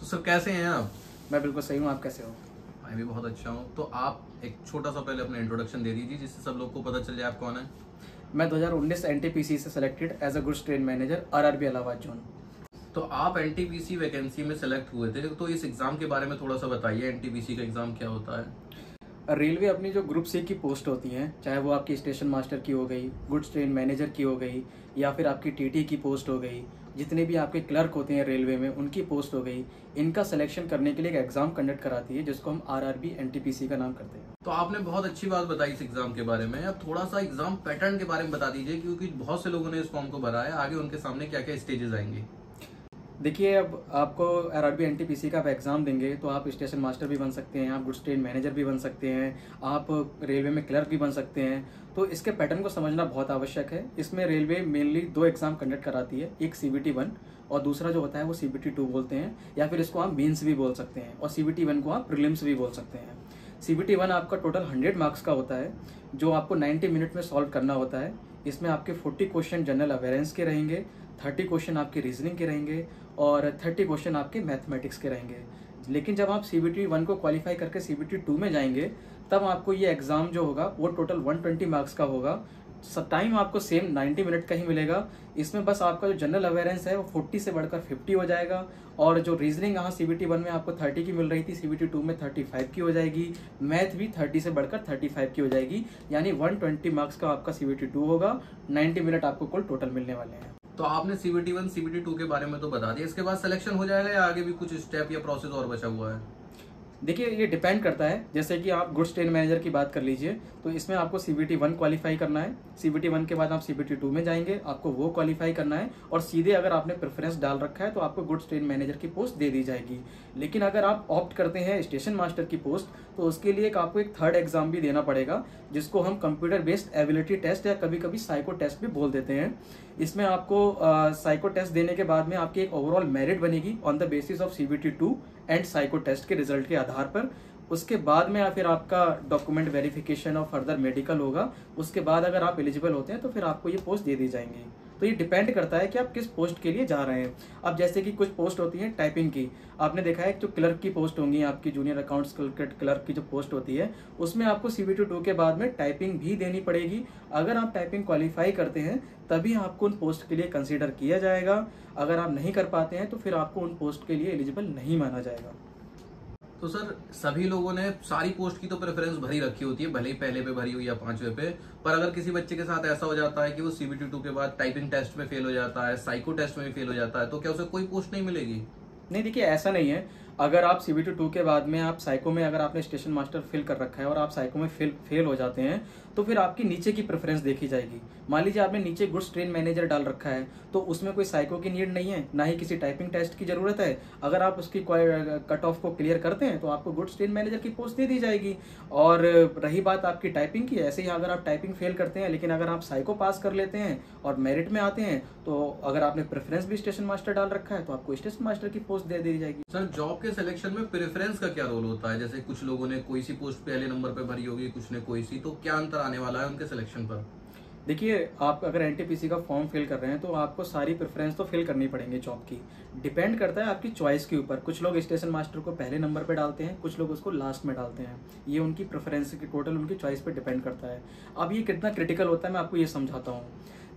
तो सर कैसे हैं आप? मैं बिल्कुल सही हूँ। आप कैसे हो? मैं भी बहुत अच्छा हूँ। तो आप एक छोटा सा पहले अपना इंट्रोडक्शन दे दीजिए जिससे सब लोग को पता चल जाए आप कौन है। मैं 2019 एनटीपीसी से selected as a goods train manager RRB Allahabad zone. तो आप एनटीपीसी वैकेंसी में सेलेक्ट हुए थे, तो इस एग्जाम के बारे में थोड़ा सा बताइए। एनटीपीसी का एग्जाम क्या होता है? रेलवे अपनी जो ग्रुप सी की पोस्ट होती हैं, चाहे वो आपकी स्टेशन मास्टर की हो गई, गुड्स ट्रेन मैनेजर की हो गई, या फिर आपकी टीटी की पोस्ट हो गई, जितने भी आपके क्लर्क होते हैं रेलवे में उनकी पोस्ट हो गई, इनका सिलेक्शन करने के लिए एक एग्जाम कंडक्ट कराती है जिसको हम आरआरबी एनटीपीसी का नाम करते हैं। तो आपने बहुत अच्छी बात बताई इस एग्जाम के बारे में। अब थोड़ा सा एग्जाम पैटर्न के बारे में बता दीजिए, क्योंकि बहुत से लोगों ने इस फॉर्म को भरा है। आगे उनके सामने क्या क्या स्टेजेस आएंगे? देखिए, अब आपको आरआरबी एनटीपीसी का आप एग्जाम देंगे तो आप स्टेशन मास्टर भी बन सकते हैं, आप गुड्स ट्रेन मैनेजर भी बन सकते हैं, आप रेलवे में क्लर्क भी बन सकते हैं। तो इसके पैटर्न को समझना बहुत आवश्यक है। इसमें रेलवे मेनली 2 एग्जाम कंडक्ट कराती है, एक CBT 1 और दूसरा जो होता है वो CBT 2 बोलते हैं, या फिर इसको आप मेंस भी बोल सकते हैं, और CBT 1 को आप प्रीलिम्स भी बोल सकते हैं। CBT 1 आपका टोटल 100 मार्क्स का होता है, जो आपको 90 मिनट में सॉल्व करना होता है। इसमें आपके 40 क्वेश्चन जनरल अवेयरेंस के रहेंगे, 30 क्वेश्चन आपके रीजनिंग के रहेंगे और 30 क्वेश्चन आपके मैथमेटिक्स के रहेंगे। लेकिन जब आप CBT 1 को क्वालिफाई करके CBT 2 में जाएंगे तब आपको ये एग्जाम जो होगा वो टोटल 120 मार्क्स का होगा। टाइम आपको सेम 90 मिनट का ही मिलेगा। इसमें बस आपका जो जनरल अवेयरेंस है वो 40 से बढ़कर 50 हो जाएगा, और जो रीजनिंग यहाँ CBT 1 में आपको 30 की मिल रही थी, CBT 2 में 35 की हो जाएगी। मैथ भी 30 से बढ़कर 35 की हो जाएगी, यानी 120 मार्क्स का आपका CBT 2 होगा। 90 मिनट आपको कुल टोटल मिलने वाले हैं। तो आपने CBT 1 CBT 2 के बारे में तो बता दिया, इसके बाद सिलेक्शन हो जाएगा या आगे भी कुछ स्टेप या प्रोसेस और बचा हुआ है? देखिए, ये डिपेंड करता है। जैसे कि आप गुड्स ट्रेन मैनेजर की बात कर लीजिए, तो इसमें आपको CBT 1 क्वालिफाई करना है। CBT 1 के बाद आप CBT 2 में जाएंगे, आपको वो क्वालिफाई करना है, और सीधे अगर आपने प्रेफरेंस डाल रखा है तो आपको गुड्स ट्रेन मैनेजर की पोस्ट दे दी जाएगी। लेकिन अगर आप ऑप्ट करते हैं स्टेशन मास्टर की पोस्ट, तो उसके लिए आपको एक 3rd एग्जाम भी देना पड़ेगा, जिसको हम कंप्यूटर बेस्ड एबिलिटी टेस्ट या कभी कभी साइको टेस्ट भी बोल देते हैं। इसमें आपको साइको टेस्ट देने के बाद में आपकी एक ओवरऑल मेरिट बनेगी on the basis of CBT 2 and psycho test के रिजल्ट के आधार पर। उसके बाद में फिर आपका डॉक्यूमेंट वेरिफिकेशन और फर्दर मेडिकल होगा। उसके बाद अगर आप एलिजिबल होते हैं तो फिर आपको ये पोस्ट दे दी जाएंगी। तो ये डिपेंड करता है कि आप किस पोस्ट के लिए जा रहे हैं। अब जैसे कि कुछ पोस्ट होती है टाइपिंग की, आपने देखा है जो क्लर्क की पोस्ट होंगी, आपकी जूनियर अकाउंट्स क्लर्क की जो पोस्ट होती है, उसमें आपको CBT 2 के बाद में टाइपिंग भी देनी पड़ेगी। अगर आप टाइपिंग क्वालिफाई करते हैं तभी आपको उन पोस्ट के लिए कंसीडर किया जाएगा। अगर आप नहीं कर पाते हैं तो फिर आपको उन पोस्ट के लिए एलिजिबल नहीं माना जाएगा। तो सर, सभी लोगों ने सारी पोस्ट की तो प्रेफरेंस भरी रखी होती है, भले ही पहले पे भरी हुई या 5वें पे। पर अगर किसी बच्चे के साथ ऐसा हो जाता है कि वो CBT 2 के बाद टाइपिंग टेस्ट में फेल हो जाता है, साइको टेस्ट में भी फेल हो जाता है, तो क्या उसे कोई पोस्ट नहीं मिलेगी? नहीं, देखिए, ऐसा नहीं है। अगर आप CBT 2 के बाद में आप साइको में, अगर आपने स्टेशन मास्टर फिल कर रखा है और आप साइको में फेल हो जाते हैं, तो फिर आपकी नीचे की प्रेफरेंस देखी जाएगी। मान लीजिए आपने नीचे गुड्स ट्रेन मैनेजर डाल रखा है, तो उसमें कोई साइको की नीड नहीं है, ना ही किसी टाइपिंग टेस्ट की जरूरत है। अगर आप उसकी कट ऑफ को क्लियर करते हैं तो आपको गुड्स ट्रेन मैनेजर की पोस्ट दे दी जाएगी। और रही बात आपकी टाइपिंग की, ऐसे ही अगर आप टाइपिंग फेल करते हैं लेकिन अगर आप साइको पास कर लेते हैं और मेरिट में आते हैं, तो अगर आपने प्रेफरेंस भी स्टेशन मास्टर डाल रखा है तो आपको स्टेशन मास्टर की पोस्ट दे दी जाएगी। सर, जॉब के सिलेक्शन में प्रेफरेंस का क्या रोल होता है? जैसे कुछ लोगों ने कोई सी पोस्ट पहले नंबर पे भरी होगी, कुछ ने कोई सी, तो क्या अंतर आने वाला है उनके सिलेक्शन पर? देखिए, आप अगर एनटीपीसी का फॉर्म फिल कर रहे हैं तो आपको सारी प्रेफरेंस तो फिल करनी पड़ेंगी जॉब की। डिपेंड करता है आपकी चॉइस के ऊपर। कुछ लोग स्टेशन मास्टर को पहले नंबर पे डालते हैं, कुछ लोग उसको लास्ट में डालते हैं। ये उनकी प्रेफरेंस की टोटल उनकी चॉइस पे डिपेंड करता है। अब ये कितना क्रिटिकल होता है मैं आपको ये समझाता हूँ।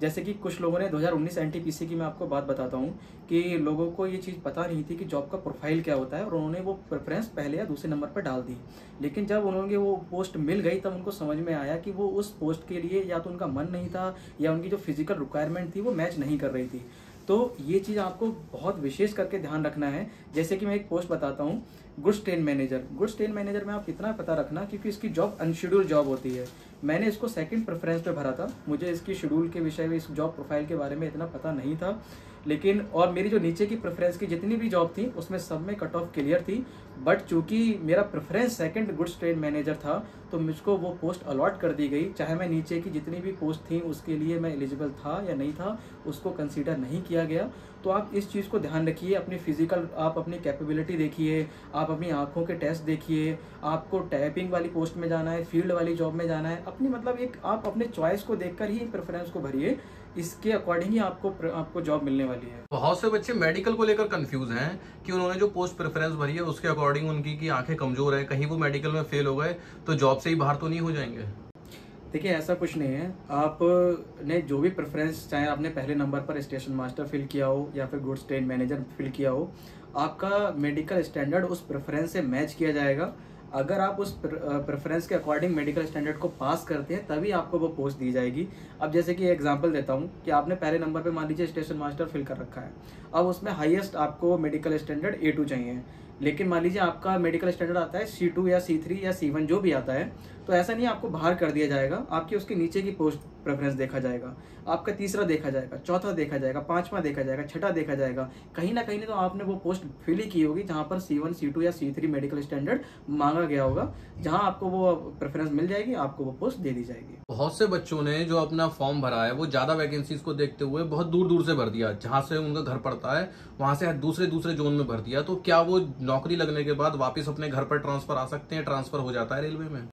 जैसे कि कुछ लोगों ने 2019 एनटीपीसी की मैं आपको बात बताता हूँ कि लोगों को ये चीज़ पता नहीं थी कि जॉब का प्रोफाइल क्या होता है, और उन्होंने वो प्रेफरेंस पहले या दूसरे नंबर पर डाल दी। लेकिन जब उन्होंने वो पोस्ट मिल गई तब उनको समझ में आया कि वो उस पोस्ट के लिए या तो उनका मन नहीं था या उनकी जो फिजिकल रिक्वायरमेंट थी वो मैच नहीं कर रही थी। तो ये चीज़ आपको बहुत विशेष करके ध्यान रखना है। जैसे कि मैं एक पोस्ट बताता हूँ, goods train manager. Goods train manager में आप इतना पता रखना, क्योंकि इसकी जॉब अनशेड्यूल जॉब होती है। मैंने इसको 2nd प्रेफरेंस पे भरा था। मुझे इसकी शेड्यूल के विषय में, इस जॉब प्रोफाइल के बारे में इतना पता नहीं था। लेकिन और मेरी जो नीचे की प्रेफरेंस की जितनी भी जॉब थी उसमें सब में कट ऑफ क्लियर थी। बट चूंकि मेरा preference 2nd goods train manager था तो मुझको वो पोस्ट अलॉट कर दी गई। चाहे मैं नीचे की जितनी भी पोस्ट थी उसके लिए मैं एलिजिबल था या नहीं था, उसको कंसीडर नहीं किया गया। तो आप इस चीज़ को ध्यान रखिए। अपनी फिजिकल, आप अपनी कैपेबिलिटी देखिए, आप अपनी आंखों के टेस्ट देखिए। आपको टाइपिंग वाली पोस्ट में जाना है, फील्ड वाली जॉब में जाना है, अपनी मतलब एक आप अपने चॉइस को देखकर ही प्रेफरेंस को भरिए इसके अकॉर्डिंग ही आपको जॉब मिलने वाली है। बहुत से बच्चे मेडिकल को लेकर कंफ्यूज हैं कि उन्होंने जो पोस्ट प्रेफरेंस भरी है उसके अकॉर्डिंग उनकी की आंखें कमजोर है, कहीं वो मेडिकल में फेल हो गए तो जॉब से ही बाहर तो नहीं हो जाएंगे। देखिए ऐसा कुछ नहीं है, आपने जो भी प्रेफरेंस, चाहे आपने पहले नंबर पर स्टेशन मास्टर फिल किया हो या फिर गुड्स ट्रेन मैनेजर फिल किया हो, आपका मेडिकल स्टैंडर्ड उस प्रेफरेंस से मैच किया जाएगा। अगर आप उस प्रेफरेंस के अकॉर्डिंग मेडिकल स्टैंडर्ड को पास करते हैं तभी आपको वो पोस्ट दी जाएगी। अब जैसे कि एग्जांपल देता हूँ कि आपने पहले नंबर पे मान लीजिए स्टेशन मास्टर फिल कर रखा है, अब उसमें हाईएस्ट आपको मेडिकल स्टैंडर्ड A2 चाहिए, लेकिन मान लीजिए आपका मेडिकल स्टैंडर्ड आता है C2 या C3 या C1 जो भी आता है, तो ऐसा नहीं आपको बाहर कर दिया जाएगा, आपकी उसके नीचे की पोस्ट प्रेफरेंस देखा जाएगा, आपका तीसरा देखा जाएगा, चौथा देखा जाएगा, पांचवा देखा जाएगा, छठा देखा जाएगा। कहीं ना कहीं तो आपने वो पोस्ट फिल ही की होगी जहां पर C1 C2 या C3 मेडिकल स्टैंडर्ड मांगा गया होगा, जहां आपको वो प्रेफरेंस मिल जाएगी, आपको वो पोस्ट दे दी जाएगी। बहुत से बच्चों ने जो अपना फॉर्म भरा है वो ज्यादा वैकेंसीज को देखते हुए बहुत दूर दूर से भर दिया, जहां से उनका घर पड़ता है वहां से दूसरे दूसरे जोन में भर दिया। तो क्या वो नौकरी लगने के बाद वापस अपने घर पर ट्रांसफर आ सकते हैं? ट्रांसफर हो जाता है रेलवे में?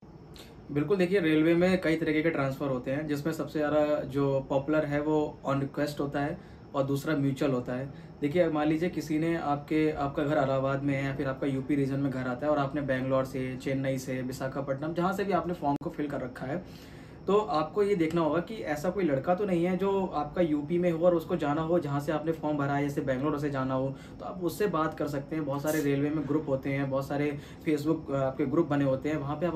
बिल्कुल, देखिए रेलवे में कई तरीके के ट्रांसफ़र होते हैं, जिसमें सबसे ज़्यादा जो पॉपुलर है वो ऑन रिक्वेस्ट होता है और दूसरा म्यूचुअल होता है। देखिए मान लीजिए किसी ने आपका घर इलाहाबाद में है या फिर आपका यूपी रीजन में घर आता है और आपने बेंगलोर से, चेन्नई से, विशाखापट्टनम, जहाँ से भी आपने फॉर्म को फिल कर रखा है, तो आपको ये देखना होगा कि ऐसा कोई लड़का तो नहीं है जो आपका यूपी में हो और उसको जाना हो जहाँ से आपने फॉर्म भरा है, जैसे बेंगलोर से जाना हो तो आप उससे बात कर सकते हैं। बहुत सारे रेलवे में ग्रुप होते हैं, बहुत सारे फेसबुक आपके ग्रुप बने होते हैं, वहाँ पे आप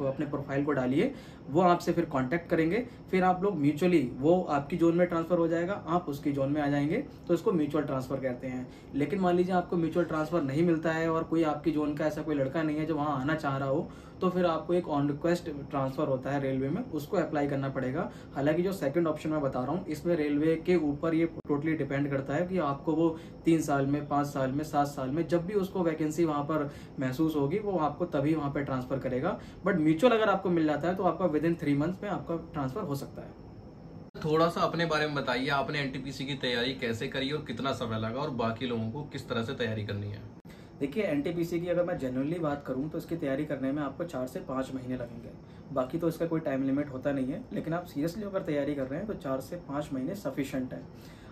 अपने प्रोफाइल को डालिए, वो आपसे फिर कांटेक्ट करेंगे, फिर आप लोग म्यूचुअली, वो आपकी जोन में ट्रांसफर हो जाएगा, आप उसकी जोन में आ जाएंगे, तो इसको म्यूचुअल ट्रांसफर कहते हैं। लेकिन मान लीजिए आपको म्यूचुअल ट्रांसफर नहीं मिलता है और कोई आपकी जोन का ऐसा कोई लड़का नहीं है जो वहाँ आना चाह रहा हो, तो फिर आपको एक ऑन रिक्वेस्ट ट्रांसफर होता है रेलवे में, उसको अप्लाई करना पड़ेगा। हालांकि जो सेकंड ऑप्शन मैं बता रहा हूँ, इसमें रेलवे के ऊपर ये टोटली डिपेंड करता है कि आपको वो 3 साल में, 5 साल में, 7 साल में, जब भी उसको वैकेंसी वहाँ पर महसूस होगी वो आपको तभी वहाँ पर ट्रांसफर करेगा। बट म्यूचुअल अगर आपको मिल जाता है तो आपका विदिन 3 मंथ में आपका ट्रांसफर हो सकता है। थोड़ा सा अपने बारे में बताइए, आपने एनटीपीसी की तैयारी कैसे करी और कितना समय लगा, और बाकी लोगों को किस तरह से तैयारी करनी है? देखिए एनटीपीसी की अगर मैं जनरली बात करूं तो इसकी तैयारी करने में आपको 4 से 5 महीने लगेंगे, बाकी तो इसका कोई टाइम लिमिट होता नहीं है, लेकिन आप सीरियसली अगर तैयारी कर रहे हैं तो 4 से 5 महीने सफिशिएंट है।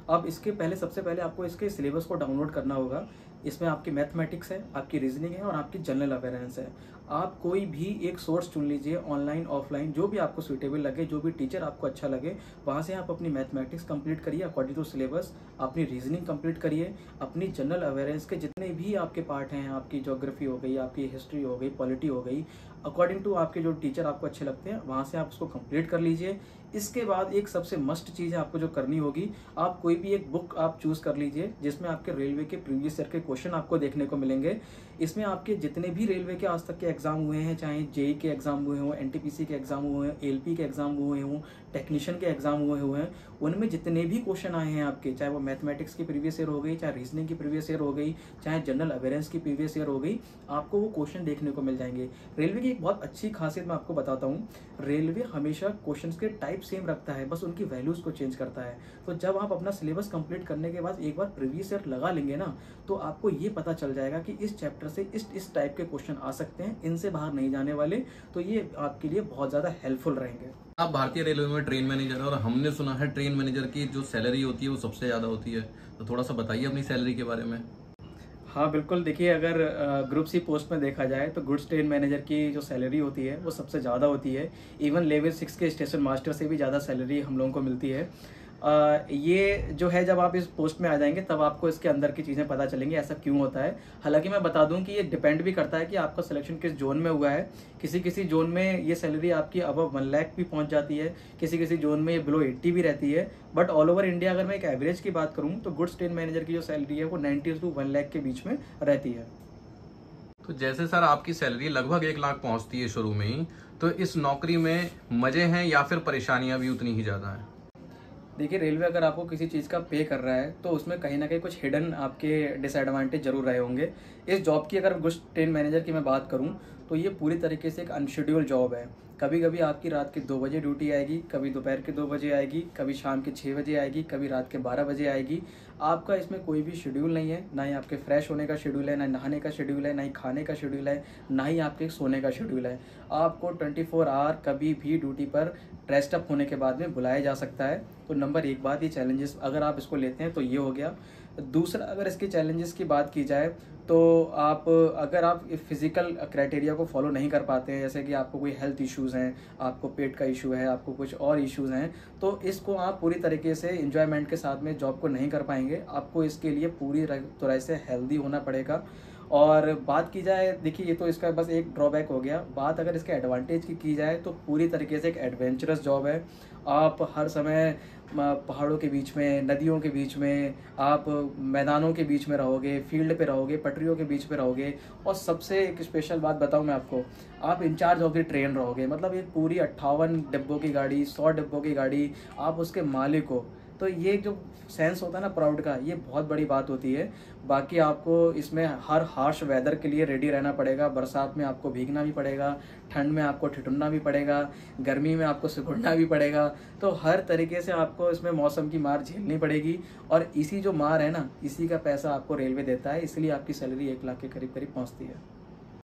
अब इसके पहले सबसे पहले आपको इसके सिलेबस को डाउनलोड करना होगा। इसमें आपकी मैथमेटिक्स है, आपकी रीजनिंग है और आपकी जनरल अवेयरनेस है। आप कोई भी एक सोर्स चुन लीजिए, ऑनलाइन ऑफलाइन, जो भी आपको सुटेबल लगे, जो भी टीचर आपको अच्छा लगे, वहाँ से आप अपनी मैथमेटिक्स कंप्लीट करिए अकॉर्डिंग टू सिलेबस, अपनी रीजनिंग कंप्लीट करिए, अपनी जनरल अवेयरनेस के जितने भी आपके पार्ट हैं, आपकी ज्योग्राफी हो गई, आपकी हिस्ट्री हो गई, पॉलिटी हो गई, अकॉर्डिंग टू आपके जो टीचर आपको अच्छे लगते हैं वहाँ से आप उसको कंप्लीट कर लीजिए। इसके बाद एक सबसे मस्ट चीज़ है आपको जो करनी होगी, आप कोई भी एक बुक आप चूज कर लीजिए जिसमें आपके रेलवे के प्रीवियस ईयर के क्वेश्चन आपको देखने को मिलेंगे। इसमें आपके जितने भी रेलवे के आज तक के एग्जाम हुए हैं, चाहे जेई के एग्जाम हुए हों, एनटीपीसी के एग्जाम हुए हैं, एलपी के एग्जाम हुए हों, टेक्नीशियन के एग्जाम हुए हैं, उनमें जितने भी क्वेश्चन आए हैं आपके, चाहे वो मैथमेटिक्स की प्रीवियस ईयर हो गई, चाहे रीजनिंग की प्रीवियस ईयर हो गई, चाहे जनरल अवेयरनेस की प्रीवियस ईयर हो गई, आपको वो क्वेश्चन देखने को मिल जाएंगे। रेलवे की एक बहुत अच्छी खासियत मैं आपको बताता हूँ, रेलवे हमेशा क्वेश्चंस के टाइप सेम रखता है, बस उनकी वैल्यूज को चेंज करता है। तो जब आप अपना सिलेबस कंप्लीट करने के बाद एक बार प्रीवियस ईयर लगा लेंगे ना, तो आपको ये पता चल जाएगा कि इस चैप्टर से इस टाइप के क्वेश्चन आ सकते हैं, इनसे बाहर नहीं जाने वाले, तो ये आपके लिए बहुत ज्यादा हेल्पफुल रहेंगे। आप भारतीय रेलवे में ट्रेन मैनेजर है और हमने सुना है ट्रेन मैनेजर की जो सैलरी होती है वो सबसे ज्यादा होती है, तो थोड़ा सा बताइए अपनी सैलरी के बारे में। हाँ बिल्कुल, देखिए अगर ग्रुप सी पोस्ट में देखा जाए तो गुड्स ट्रेन मैनेजर की जो सैलरी होती है वो सबसे ज़्यादा होती है। इवन लेवल 6 के स्टेशन मास्टर से भी ज़्यादा सैलरी हम लोगों को मिलती है। ये जो है, जब आप इस पोस्ट में आ जाएंगे तब आपको इसके अंदर की चीज़ें पता चलेंगी ऐसा क्यों होता है। हालांकि मैं बता दूं कि ये डिपेंड भी करता है कि आपका सिलेक्शन किस जोन में हुआ है। किसी किसी जोन में ये सैलरी आपकी अबव 1 लाख भी पहुंच जाती है, किसी किसी जोन में ये बिलो 80 भी रहती है। बट ऑल ओवर इंडिया अगर मैं एक एवरेज की बात करूँ तो गुड्स ट्रेन मैनेजर की जो सैलरी है वो 90 to 1 लाख के बीच में रहती है। तो जैसे सर आपकी सैलरी लगभग 1 लाख पहुंचती है शुरू में ही, तो इस नौकरी में मजे हैं या फिर परेशानियां भी उतनी ही ज्यादा हैं? देखिए रेलवे अगर आपको किसी चीज़ का पे कर रहा है तो उसमें कहीं ना कहीं कुछ हिडन आपके डिसएडवांटेज जरूर रहे होंगे। इस जॉब की अगर गुड्स ट्रेन मैनेजर की मैं बात करूं तो ये पूरी तरीके से एक अनशेड्यूल जॉब है। कभी कभी आपकी रात के 2 बजे ड्यूटी आएगी, कभी दोपहर के 2 बजे आएगी, कभी शाम के 6 बजे आएगी, कभी रात के 12 बजे आएगी। आपका इसमें कोई भी शेड्यूल नहीं है, ना ही आपके फ्रेश होने का शेड्यूल है, ना नहाने का शेड्यूल है, ना ही खाने का शेड्यूल है, ना ही आपके सोने का शेड्यूल है। आपको 24 आवर कभी भी ड्यूटी पर रेस्ट अप होने के बाद में बुलाया जा सकता है। तो नंबर 1 बात, ये चैलेंजेस अगर आप इसको लेते हैं तो ये हो गया। दूसरा, अगर इसके चैलेंजेस की बात की जाए तो अगर आप फिज़िकल क्राइटेरिया को फॉलो नहीं कर पाते हैं, जैसे कि आपको कोई हेल्थ इश्यूज़ हैं, आपको पेट का इशू है, आपको कुछ और इश्यूज़ हैं, तो इसको आप पूरी तरीके से एंजॉयमेंट के साथ में जॉब को नहीं कर पाएंगे। आपको इसके लिए पूरी तरह से हेल्दी होना पड़ेगा। और बात की जाए, देखिए ये तो इसका बस एक ड्रॉबैक हो गया। बात अगर इसके एडवांटेज की जाए तो पूरी तरीके से एक एडवेंचरस जॉब है। आप हर समय पहाड़ों के बीच में, नदियों के बीच में, आप मैदानों के बीच में रहोगे, फील्ड पे रहोगे, पटरियों के बीच में रहोगे। और सबसे एक स्पेशल बात बताऊं मैं आपको, आप इंचार्ज ऑफ द ट्रेन रहोगे। मतलब एक पूरी 58 डिब्बों की गाड़ी, 100 डिब्बों की गाड़ी, आप उसके मालिक हो। तो ये जो सेंस होता है ना प्राउड का, ये बहुत बड़ी बात होती है। बाकी आपको इसमें हर हार्श वेदर के लिए रेडी रहना पड़ेगा। बरसात में आपको भीगना भी पड़ेगा, ठंड में आपको ठिठुरना भी पड़ेगा, गर्मी में आपको सिकुड़ना भी पड़ेगा। तो हर तरीके से आपको इसमें मौसम की मार झेलनी पड़ेगी। और इसी जो मार है ना, इसी का पैसा आपको रेलवे देता है, इसलिए आपकी सैलरी 1 लाख के करीब करीब पहुँचती है।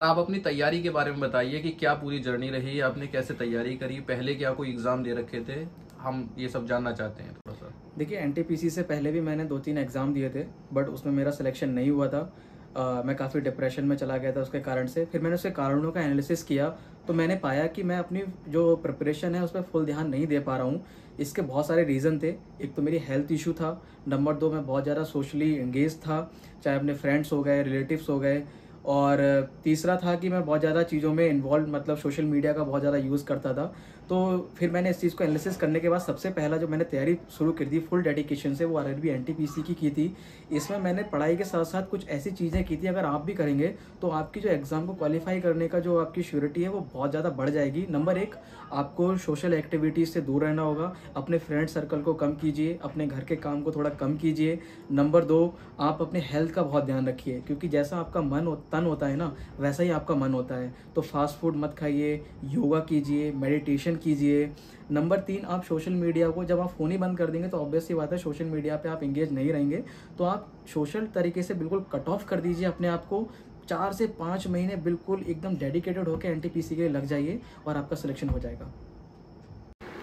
आप अपनी तैयारी के बारे में बताइए कि क्या पूरी जर्नी रही, आपने कैसे तैयारी करी, पहले क्या कोई एग्जाम दे रखे थे, हम ये सब जानना चाहते हैं थोड़ा सा। देखिए NTPC से पहले भी मैंने 2-3 एग्ज़ाम दिए थे, बट उसमें मेरा सिलेक्शन नहीं हुआ था। मैं काफ़ी डिप्रेशन में चला गया था उसके कारण से। फिर मैंने उसके कारणों का एनालिसिस किया तो मैंने पाया कि मैं अपनी जो प्रिपरेशन है उस पर फुल ध्यान नहीं दे पा रहा हूँ। इसके बहुत सारे रीज़न थे। एक तो मेरी हेल्थ इशू था, नंबर 2 मैं बहुत ज़्यादा सोशली एंगेज था, चाहे अपने फ्रेंड्स हो गए, रिलेटिव्स हो गए, और तीसरा था कि मैं बहुत ज़्यादा चीज़ों में इन्वॉल्व, मतलब सोशल मीडिया का बहुत ज़्यादा यूज़ करता था। तो फिर मैंने इस चीज़ को एनालिसिस करने के बाद सबसे पहला जो मैंने तैयारी शुरू कर दी फुल डेडिकेशन से, वो RRB NTPC की थी। इसमें मैंने पढ़ाई के साथ साथ कुछ ऐसी चीज़ें की थी, अगर आप भी करेंगे तो आपकी जो एग्ज़ाम को क्वालिफाई करने का जो आपकी श्योरिटी है वो बहुत ज़्यादा बढ़ जाएगी। नंबर 1, आपको सोशल एक्टिविटीज़ से दूर रहना होगा, अपने फ्रेंड सर्कल को कम कीजिए, अपने घर के काम को थोड़ा कम कीजिए। नंबर 2, आप अपने हेल्थ का बहुत ध्यान रखिए, क्योंकि जैसा आपका तन होता है ना, वैसा ही आपका मन होता है। तो फास्ट फूड मत खाइए, योगा कीजिए, मेडिटेशन कीजिए। नंबर 3, आप सोशल मीडिया को, जब आप फ़ोन ही बंद कर देंगे तो ऑब्वियस सी बात है सोशल मीडिया पे आप इंगेज नहीं रहेंगे। तो आप सोशल तरीके से बिल्कुल कट ऑफ कर दीजिए अपने आप को। 4 से 5 महीने बिल्कुल एकदम डेडिकेटेड होकर NTPC के लिए लग जाइए और आपका सिलेक्शन हो जाएगा।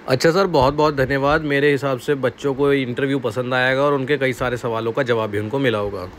अच्छा सर, बहुत बहुत धन्यवाद। मेरे हिसाब से बच्चों को इंटरव्यू पसंद आएगा और उनके कई सारे सवालों का जवाब भी उनको मिला होगा।